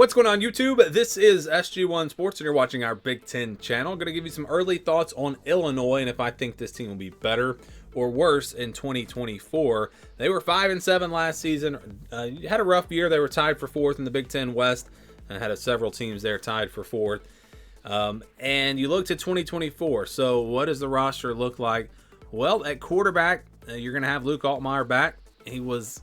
What's going on, YouTube? This is SG1 Sports, and you're watching our Big Ten channel. I'm going to give you some early thoughts on Illinois and if I think this team will be better or worse in 2024. They were 5-7 last season. Had a rough year. They were tied for fourth in the Big Ten West and had several teams there tied for fourth. And you looked at 2024. So what does the roster look like? Well, at quarterback, you're going to have Luke Altmaier back. He was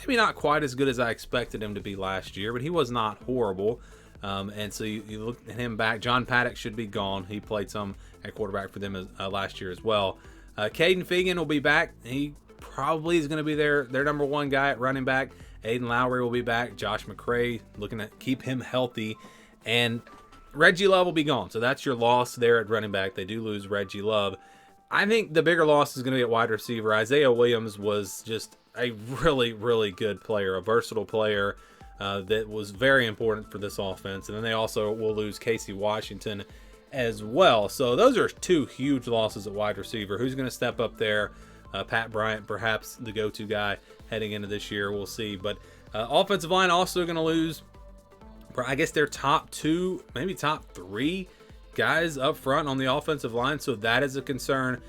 maybe not quite as good as I expected him to be last year, but he was not horrible. And so you look at him back. John Paddock should be gone. He played some at quarterback for them last year as well. Caden Fegan will be back. He probably is going to be their number one guy at running back. Aiden Lowry will be back. Josh McCray looking to keep him healthy. And Reggie Love will be gone. So that's your loss there at running back. They do lose Reggie Love. I think the bigger loss is going to be at wide receiver. Isaiah Williams was just a really, really good player, a versatile player that was very important for this offense. And then they also will lose Casey Washington as well. So those are two huge losses at wide receiver. Who's going to step up there? Pat Bryant, perhaps the go-to guy heading into this year. We'll see. But offensive line also going to lose, I guess, their top two, maybe top three guys up front on the offensive line. So that is a concern.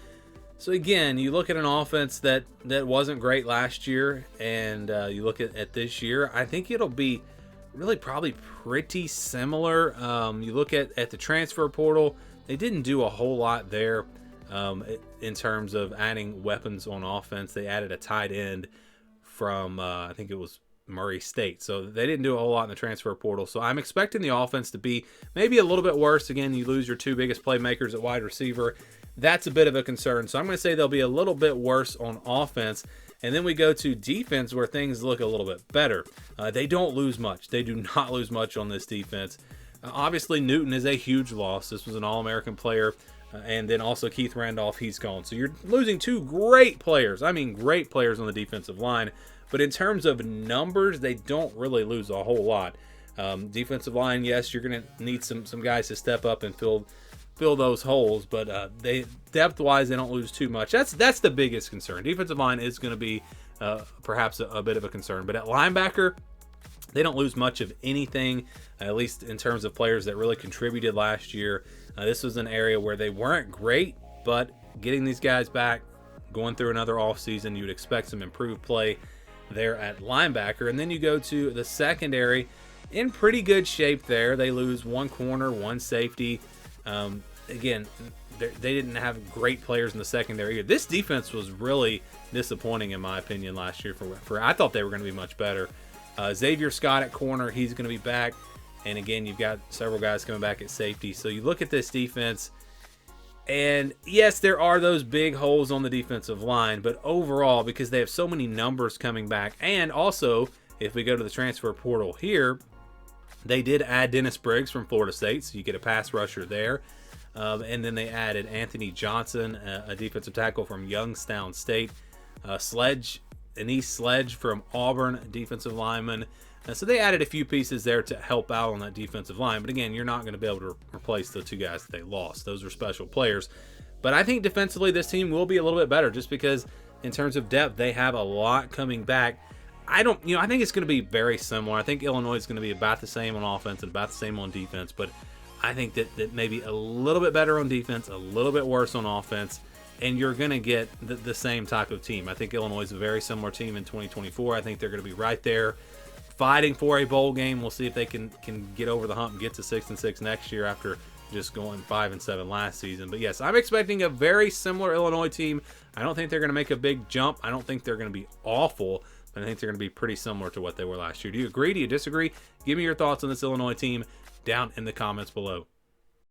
So again, you look at an offense that wasn't great last year, and you look at this year, I think it'll be really probably pretty similar. You look at the transfer portal, they didn't do a whole lot there in terms of adding weapons on offense. They added a tight end from, I think it was Murray State. So they didn't do a whole lot in the transfer portal. So I'm expecting the offense to be maybe a little bit worse. Again, you lose your two biggest playmakers at wide receiver. That's a bit of a concern. So I'm going to say they'll be a little bit worse on offense. And then we go to defense where things look a little bit better. They don't lose much. They do not lose much on this defense. Obviously, Newton is a huge loss. This was an All-American player. And then also Keith Randolph, he's gone. So you're losing two great players. I mean, great players on the defensive line. But in terms of numbers, they don't really lose a whole lot. Defensive line, yes, you're going to need some guys to step up and fill those holes, but they depth-wise, they don't lose too much. That's the biggest concern. Defensive line is going to be perhaps a bit of a concern. But at linebacker, they don't lose much of anything, at least in terms of players that really contributed last year. This was an area where they weren't great, but getting these guys back, going through another offseason, you would expect some improved play there at linebacker. And then you go to the secondary, in pretty good shape there. They lose one corner, one safety. Again, they didn't have great players in the secondary either. This defense was really disappointing, in my opinion, last year. For I thought they were going to be much better. Xavier Scott at corner, he's going to be back. And again, you've got several guys coming back at safety. So you look at this defense, and yes, there are those big holes on the defensive line, but overall, because they have so many numbers coming back, and also, if we go to the transfer portal here, they did add Dennis Briggs from Florida State, so you get a pass rusher there. And then they added Anthony Johnson, a defensive tackle from Youngstown State. Anise Sledge from Auburn, defensive lineman. So they added a few pieces there to help out on that defensive line. But again, you're not going to be able to replace the two guys that they lost. Those are special players. But I think defensively this team will be a little bit better just because in terms of depth, they have a lot coming back. I think it's going to be very similar. I think Illinois is going to be about the same on offense and about the same on defense. But I think that maybe a little bit better on defense, a little bit worse on offense, and you're going to get the same type of team. I think Illinois is a very similar team in 2024. I think they're going to be right there fighting for a bowl game. We'll see if they can get over the hump and get to 6-6 next year after just going 5-7 last season. But yes, I'm expecting a very similar Illinois team. I don't think they're going to make a big jump. I don't think they're going to be awful, but I think they're going to be pretty similar to what they were last year. Do you agree? Do you disagree? Give me your thoughts on this Illinois team down in the comments below.